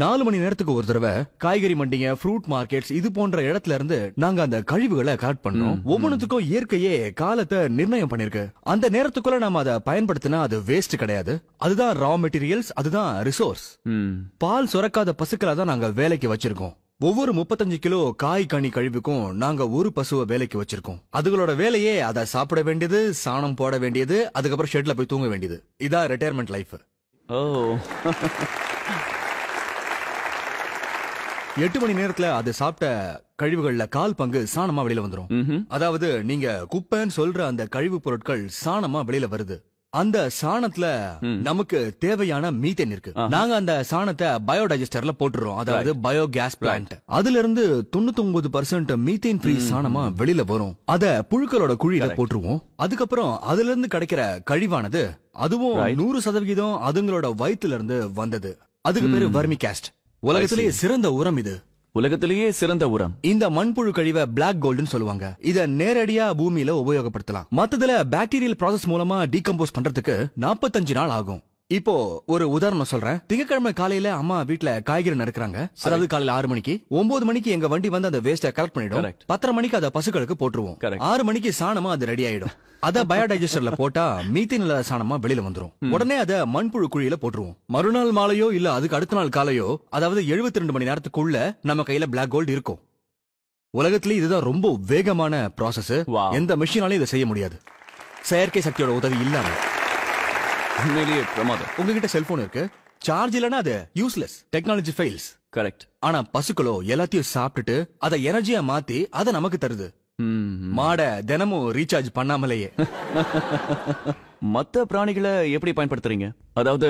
4 மணி நேரத்துக்கு ஒரு தடவை காய்கறி மண்டிங்க, ஃப்ரூட் மார்க்கெட்ஸ் இது போன்ற இடத்துல இருந்து நாங்க அந்த கழிவுகளை கலெக்ட் பண்ணோம். ஒவ்வொன்றுத்துக்கும் இயற்கையே காலத்தை நிர்ணயம் பண்ணிருக்கு. அந்த நேரத்துக்குள்ள நாம அதை பயன்படுத்தினா அது வேஸ்ட் கிடையாது. அதுதான் ரா மெட்டீரியல்ஸ், அதுதான் ரிசோர்ஸ். பால் சுரக்காத பசுக்களை தான் நாங்க வேலைக்கு வச்சிருக்கோம். ஒவ்வொரு 35 கிலோ காய் கனி கழிவுக்கும் நாங்க ஒரு பசுவை வேலைக்கு வச்சிருக்கோம். அதுகளோட வேலையே அதை சாப்பிட வேண்டியது, சாணம் போட வேண்டியது, அதுக்கப்புறம் ஷெட்ல போய் தூங்க வேண்டியது. இதான் ரிட்டையர்மெண்ட் லைஃப். 8 மணி நேரத்துல அது சாப்பிட்ட கழிவுகள்ல 1/4 பங்கு சாணமா வெளியில வந்துரும். அதாவது நீங்க குப்பைன்னு சொல்ற அந்த கழிவு பொருட்கள் சாணமா வெளியில வருது. அந்த சாணத்துல நமக்கு தேவையான மீத்தேன் இருக்கு. நாங்க அந்த சாணத்தை பயோடைஜஸ்டர்ல போட்டுறோம், அதாவது பயோகேஸ் பிளான்ட். அதுல இருந்து 99% மீத்தேன் ஃப்ரீ சாணமா வெளியில வரும். அத புழுக்களோட குழியில போட்டுருவோம். அதுக்கப்புறம் அதுல இருந்து கிடைக்கிற கழிவானது அதுவும் 100% அதுங்களோட வயிற்றுல இருந்து வந்தது. அதுக்கு பேரு வர்மி காஸ்ட். உலகத்திலேயே சிறந்த உரம் இது. உலகத்திலேயே சிறந்த உரம். இந்த மண்புழு கழிவை பிளாக் கோல்டுன்னு சொல்லுவாங்க. இத நேரடியா பூமியில உபயோகப்படுத்தலாம். மத்ததுல பாக்டீரியல் ப்ராசஸ் மூலமா டீகம்போஸ் பண்றதுக்கு 45 நாள் ஆகும். இப்போ ஒரு உதாரணம் சொல்றேன். திங்கட்கிழமை காலையில அம்மா வீட்ல காய்கறி நறுக்குறாங்க. அதாவது காலையில 6 மணிக்கு. 9 மணிக்கு எங்க வண்டி வந்து அந்த வேஸ்ட கலெக்ட் பண்ணிடும். 10:30 மணிக்கு அதை பசுக்களுக்கு போட்டுருவோம். 6 மணிக்கு சாணமா அது ரெடி ஆயிடும். அத பயோடைஜஸ்டர்ல போட்டா மீத்தேன் இல்லாத சாணமா வெளியில வந்துரும். உடனே அத மண்புழு குழியில போட்டுருவோம். மறுநாள் மாலையோ இல்ல அதுக்கு அடுத்த நாள் காலையோ, அதாவது 72 மணி நேரத்துக்குள்ள நம்ம கையில பிளாக் கோல்டு இருக்கும். உலகத்திலேயே இதுதான் ரொம்ப வேகமான ப்ராசஸ். எந்த மெஷினாலையும் இதை செய்ய முடியாது, செயற்கை சக்தியோட உதவி இல்லாம. உண்மையிலேயே பிரமாதம். உங்ககிட்ட செல்போன் இருக்கு, சார்ஜ் இல்லனா அது யூஸ்லெஸ். Technology fails. கரெக்ட். ஆனா பசுக்களோ எல்லாத்தையும் சாப்பிட்டுட்டு அதை எனர்ஜியா மாத்தி அதை நமக்கு தருது. மாட தினமும் ரீசார்ஜ் பண்ணாமலேயே. மத்த பிராணிகளை எப்படி பயன்படுத்துறீங்க? அதாவது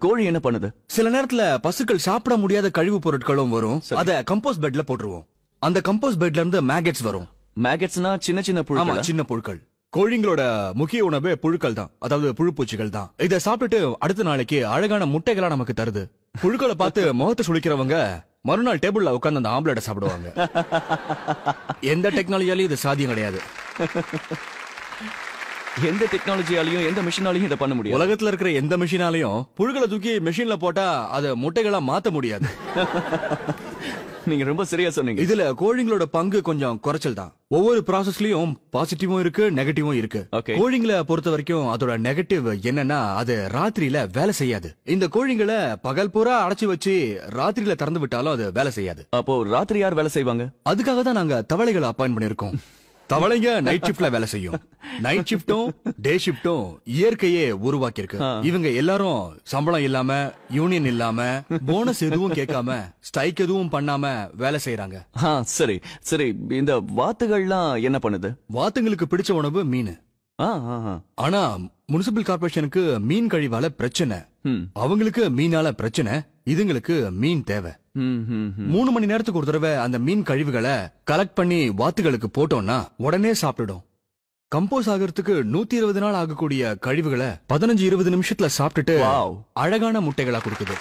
கோழி என்ன பண்ணுது? சில நேரத்துல பசுக்கள் சாப்பிட முடியாத கழிவு பொருட்களும் வரும். அத கம்போஸ்ட் பெட்ல போட்டுருவோம். அந்த கம்போஸ்ட் பெட்ல இருந்து மேகெட்ஸ் வரும். மேகெட்ஸ்னா சின்ன சின்ன புழுக்கள். சின்ன புழுக்கள். கோழிங்களோட முக்கிய உணவு புழுக்கள் தான், அதாவது புழுப்பூச்சிகள் தான். இதை சாப்பிட்டுட்டு அடுத்த நாளைக்கு அழகான முட்டைகளா நமக்கு தருது. புழுக்களை பார்த்து முகத்தை சுளிக்கிறவங்க மறுநாள் டேபிள்ல உட்கார்ந்து அந்த ஆம்லெட்டை சாப்பிடுவாங்க. எந்த டெக்னாலஜியாலையும் இது சாத்தியம் கிடையாது. எந்த டெக்னாலஜியாலையும் எந்த மிஷினாலையும் இதை பண்ண முடியும். உலகத்துல இருக்கிற எந்த மிஷினாலையும் புழுக்களை தூக்கி மிஷின்ல போட்டா அதை முட்டைகளா மாத்த முடியாது. நீங்க ரொம்ப சரியா சொன்னீங்க. இதுல கோழிங்களோட பங்கு கொஞ்சம் குறைச்சல் தான். ஒவ்வொரு ப்ராசஸ்லயும் பாசிட்டிவும் இருக்கு, நெகட்டிவும் இருக்கு. கோழிங்களை பொறுத்த வரைக்கும் அதோட நெகட்டிவ் என்னன்னா அது ராத்திரியில வேலை செய்யாது. இந்த கோழிங்களை பகல் பூரா அடைச்சு வச்சு ராத்திரியில திறந்து விட்டாலும் அது வேலை செய்யாது. அப்போ ராத்திரி யார் வேலை செய்வாங்க? அதுக்காக தான் நாங்க தவளைகளை அப்பாயிண்ட் பண்ணிருக்கோம். தவளைங்க நைட் ஷிப்ட்ல வேலை செய்யும். நைட் ஷிப்டும் டே ஷிப்டும் இயற்கையே உருவாக்கி இருக்கு. இவங்க எல்லாரும் சம்பளம் இல்லாம, யூனியன் இல்லாம, போனஸ் எதுவும் கேட்காம, ஸ்ட்ரைக் எதுவும் பண்ணாம வேலை செய்யறாங்க. சரி சரி. இந்த வாத்துகள்லாம் என்ன பண்ணுது? வாத்துங்களுக்கு பிடிச்ச உணவு மீன். ஆனா முனிசிபல் கார்பரேஷனுக்கு மீன் கழிவால பிரச்சனை. அவங்களுக்கு மீனால பிரச்சனை, இதுங்களுக்கு மீன் தேவை. 3 மணி நேரத்துக்கு ஒரு தடவை அந்த மீன் கழிவுகளை கலெக்ட் பண்ணி வாத்துகளுக்கு போட்டோம்னா உடனே சாப்பிட்டுடும். கம்போஸ் ஆகிறதுக்கு 120 நாள் ஆகக்கூடிய கழிவுகளை 15-20 நிமிஷத்துல சாப்பிட்டுட்டு அழகான முட்டைகளா கொடுக்குது.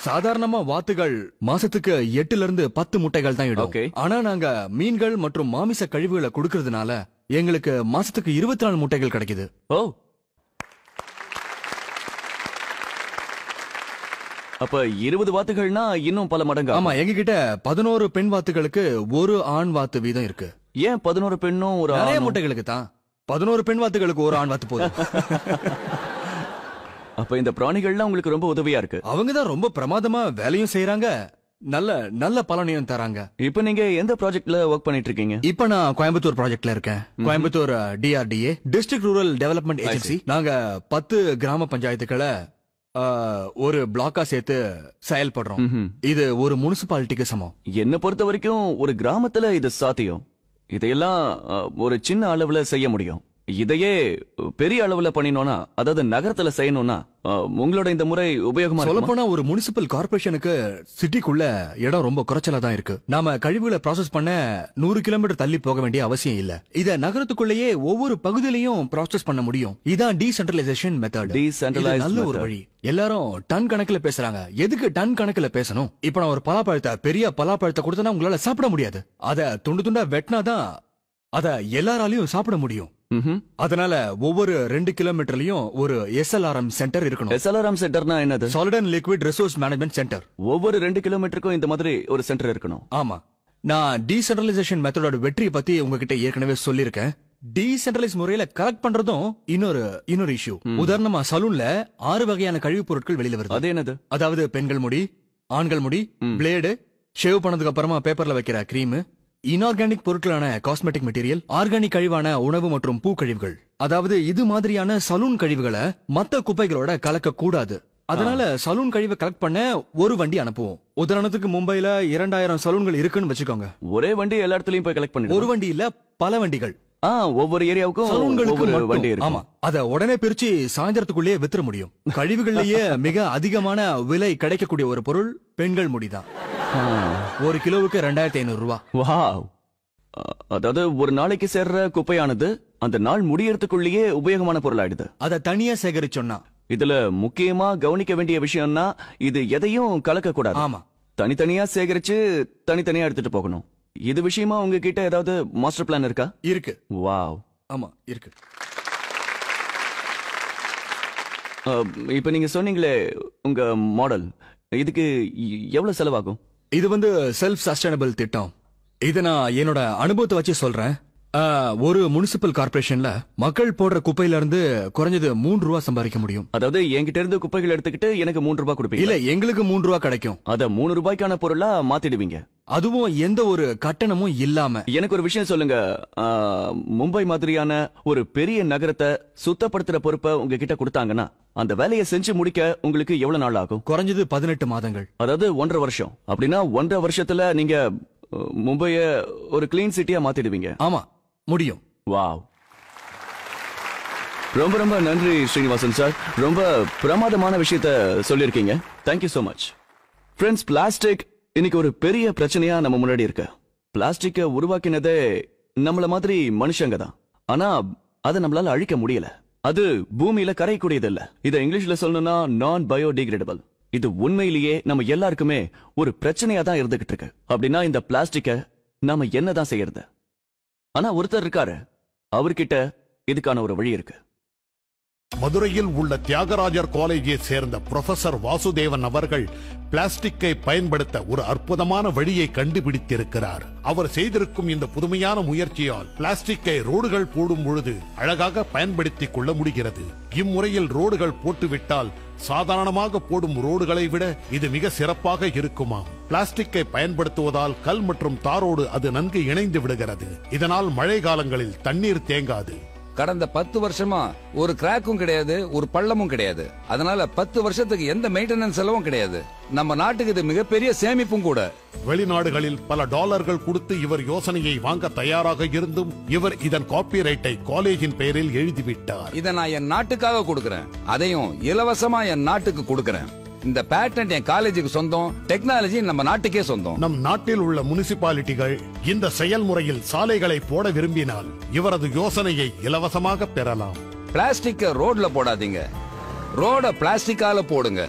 சாதாரணமா வாத்துகள் மாசத்துக்கு 8-10 முட்டைகள் தான் இடும். ஆனா நாங்க மீன்கள் மற்றும் மாமிச கழிவுகளை கொடுக்கறதுனால எங்களுக்கு மாசத்துக்கு 24 முட்டைகள் கிடைக்குது. அப்ப 20 வாத்துகள்னா இன்னும் பல மடங்கு. ஆமா, எங்க கிட்ட 11 பெண் வாத்துகளுக்கு ஒரு ஆண் வாத்து வீதம் இருக்கு. ஏன் 11 பெண்ணும் ஒரு நிறைய முட்டைகளுக்கு தான். 11 பெண் வாத்துகளுக்கு ஒரு ஆண் வாத்து போதும். அப்ப இந்த பிராணிகள்லாம் உங்களுக்கு ரொம்ப உதவியா இருக்கு. அவங்கதான் ரொம்ப பிரமாதமா வேலையும் செய்யறாங்க, நல்ல நல்ல பலனையும் தராங்க. இப்ப நீங்க எந்த ப்ராஜெக்ட்ல ஒர்க் பண்ணிட்டு இருக்கீங்க? இப்ப நான் கோயம்புத்தூர் ப்ராஜெக்ட்ல இருக்கேன். Coimbatore DRDA, district rural development agency. நாங்க 10 கிராம பஞ்சாயத்துக்களை ஒரு பிளாக்கா சேர்த்து செயல்படுறோம். இது ஒரு முனிசிபாலிட்டிக்கு சமம். என்ன பொறுத்த வரைக்கும் ஒரு கிராமத்துல இது சாத்தியம். இதையெல்லாம் ஒரு சின்ன அளவுல செய்ய முடியும். இதையே பெரிய அளவுல பண்ணினோம்னா, அதாவது நகரத்துல செய்யணும்னா உங்களோட இந்த முறை உபயோகமா சொல்ல போனா ஒரு முனிசிபல் கார்பரேஷனுக்கு சிட்டிக்குள்ள இடம் ரொம்ப குறைச்சலா தான் இருக்கு. நாம கழிவுகளை ப்ராசஸ் பண்ண 100 கிலோமீட்டர் தள்ளி போக வேண்டிய அவசியம் இல்ல. இத நகரத்துக்குள்ளேயே ஒவ்வொரு பகுதியிலையும் ப்ராசஸ் பண்ண முடியும். இதான் டீசென்ட்ரலைசேஷன் மெத்தட். நல்ல ஒரு வழி. எல்லாரும் டன் கணக்குல பேசுறாங்க. எதுக்கு டன் கணக்குல பேசணும்? இப்ப நான் ஒரு பலாப்பழத்தை, பெரிய பலாப்பழத்தை கொடுத்தா உங்களால சாப்பிட முடியாது. அத துண்டு துண்டா வெட்டினாதான் அத எல்லாராலையும் சாப்பிட முடியும். ம்ஹும். அதனால ஒவ்வொரு 2 கிலோமீட்டர்லயும் ஒரு SLRM சென்டர் இருக்கணும். SLRM சென்டர்னா என்னது? Solid and liquid resource management centre. ஒவ்வொரு 2 கிலோமீட்டருக்கும் இந்த மாதிரி ஒரு சென்டர் இருக்கணும். ஆமா, நான் டீசென்ட்ரலைசேஷன் மெத்தடோட வெற்றியை பத்தி உங்ககிட்ட ஏற்கனவே சொல்லியிருக்கேன். டீசென்ட்ரலைஸ் முறையில கலெக்ட் பண்றதும் இன்னொரு இஷ்யூ. உதாரணமா சலூன்ல 6 வகையான கழிவுப் பொருட்கள் வெளியில வருது. அது என்னது? அதாவது பெண்கள் முடி, ஆண்கள் முடி, பிளேடு, ஷேவ் பண்ணதுக்கு அப்புறமா பேப்பர்ல வைக்கிற கிரீம், இன்ஆர்கானிக் பொருட்களான காஸ்மெட்டிக் மெட்டீரியல், ஆர்கானிக் கழிவான உணவு மற்றும் பூ கழிவுகள். அதாவது இது மாதிரியான சலூன் கழிவுகளை மத்த குப்பைகளோட கலக்க கூடாது. அதனால சலூன் கழிவை கலெக்ட் பண்ண ஒரு வண்டி அனுப்புவோம். உதாரணத்துக்கு மும்பைல 2000 சலூன்கள் இருக்குன்னு வச்சுக்கோங்க. ஒரே வண்டி எல்லா இடத்துலயும் போய் கலெக்ட் பண்ணி ஒரு வண்டி இல்ல, பல வண்டிகள். ஒவ்வொரு ஏரியாவுக்கும் சலூன்களுக்கு ஒவ்வொரு மட்டும். வண்டி இருக்கு. ஆமா, அத உடனே பிரிச்சு சாயந்தரத்துக்குள்ளேயே வித்துற முடியும். கழிவுகள்லயே மிக அதிகமான விலை கிடைக்கக்கூடிய ஒரு பொருள் பெண்கள் முடிதான். 1 கிலோவுக்கு 2500 ரூபாய். வாவ். அதாவது ஒரு நாளைக்கு சேர்ற குப்பையானது அந்த நாள் முடியறதுக்குள்ளேயே உபயோகமான பொருள் ஆயிடுது. அத தனியா சேகரிச்சோம்னா. இதுல முக்கியமா கவனிக்க வேண்டிய விஷயம்னா இது எதையும் கலக்க கூடாது. ஆமா, தனித்தனியா சேகரிச்சு தனித்தனியா எடுத்துட்டு போகணும். இது விஷயமா உங்ககிட்ட ஏதாவது மாஸ்டர் பிளான் இருக்கா? இருக்கு. வாவ். ஆமா, இருக்கு. இப்ப நீங்க சொன்னீங்களே உங்க மாடல், இதுக்கு எவ்வளவு செலவாகும்? இது செல்ஃப் சஸ்டைனபிள் திட்டம். இத நான் என்னோட அனுபவத்தை வச்சு சொல்றேன். ஒரு முனிசிபல் கார்பரேஷன்ல மக்கள் போடுற குப்பையில இருந்து குறைஞ்சது 3 ரூபாய் சம்பாதிக்க முடியும். அதாவது என்கிட்ட இருந்து குப்பைகள் எடுத்துக்கிட்டு எனக்கு 3 ரூபாய் கொடுப்பீங்க? இல்ல, எங்களுக்கு 3 ரூபாய் கிடைக்கும். அத 3 ரூபாய்க்கான பொருளா மாத்திடுவீங்க? அதுவும் எந்த ஒரு கட்டணமும் இல்லாம. எனக்கு ஒரு விஷயம் சொல்லுங்க. மும்பை மாதிரியான ஒரு பெரிய நகரத்தை சுத்தப்படுத்துற பொறுப்பை உங்ககிட்ட கொடுத்தாங்கன்னா அந்த வேலையை செஞ்சு முடிக்க உங்களுக்கு எவ்வளவு நாள் ஆகும்? குறைஞ்சது 18 மாதங்கள். அதாவது 1.5 வருஷம். அப்படின்னா 1.5 வருஷத்துல நீங்க மும்பைய ஒரு கிளீன் சிட்டியா மாத்திடுவீங்க? ஆமா, முடியும். வாவ். ரொம்ப ரொம்ப நன்றி ஸ்ரீனிவாசன் சார். ரொம்ப பிரமாதமான விஷயத்த சொல்லியிருக்கீங்க. Thank you so much. Friends, plastic இன்னைக்கு ஒரு பெரிய பிரச்சனையா நம்ம முன்னாடி இருக்கு. பிளாஸ்டிக்கை உருவாக்கினதே நம்மள மாதிரி மனுஷங்க தான். ஆனா அதை நம்மளால அழிக்க முடியல. அது பூமியில கரையக்கூடியது இல்ல. இதை இங்கிலீஷ்ல சொல்லணும்னா நான் பயோடிகிரேடபிள். இது உண்மையிலேயே நம்ம எல்லாருக்குமே ஒரு பிரச்சனையா தான் இருந்துகிட்டு இருக்கு. அப்படின்னா இந்த பிளாஸ்டிக்கை நாம என்னதான் செய்யறது? ஆனா ஒருத்தர் இருக்காரு, அவர்கிட்ட இதுக்கான ஒரு வழி இருக்கு. மதுரையில் உள்ள தியாகராஜர் காலேஜை சேர்ந்த புரொஃபசர் வாசுதேவன் அவர்கள் பிளாஸ்டிக்கை பயன்படுத்த ஒரு அற்புதமான வழியை கண்டுபிடித்திருக்கிறார். அவர் செய்திருக்கும் இந்த புதுமையான முயற்சியால் பிளாஸ்டிக்கை ரோடுகள் போடும் பொழுது அழகாக பயன்படுத்திக் கொள்ள முடிகிறது. இம்முறையில் ரோடுகள் போட்டுவிட்டால் சாதாரணமாக போடும் ரோடுகளை விட இது மிக சிறப்பாக இருக்குமாம். பிளாஸ்டிக்கை பயன்படுத்துவதால் கல் மற்றும் தாரோடு அது நன்கு இணைந்து விடுகிறது. இதனால் மழை காலங்களில் தண்ணீர் தேங்காது. கடந்த 10 வருஷமா ஒரு கிராக்கும் கிடையாது, ஒரு பள்ளமும் கிடையாது. அதனால 10 வருஷத்துக்கு எந்த மெயின்டெனன்ஸ் செலவும் கிடையாது. நம்ம நாட்டுக்கு இது மிகப்பெரிய சேமிப்பும் கூட. வெளிநாடுகளில் பல டாலர்கள் கொடுத்து இவர் யோசனையை வாங்க தயாராக இருந்தும் இவர் இதன் காப்பிரைட்டை காலேஜின் பெயரில் எழுதிவிட்டார். இதை நான் என் நாட்டுக்காக கொடுக்கறேன், அதையும் இலவசமா என் நாட்டுக்கு கொடுக்கறேன். இந்த பேட்டன்ட் என் காலேஜுக்கு சொந்தம், டெக்னாலஜி நம்ம நாட்டுக்கே சொந்தம். நம் நாட்டில் உள்ள முனிசிபாலிட்டிகள் இந்த செயல்முறையில் சாலைகளை போட விரும்பினால் இவரது யோசனையை இலவசமாக பெறலாம். பிளாஸ்டிக்க ரோட்ல போடாதீங்க, ரோட பிளாஸ்டிக்கால போடுங்க.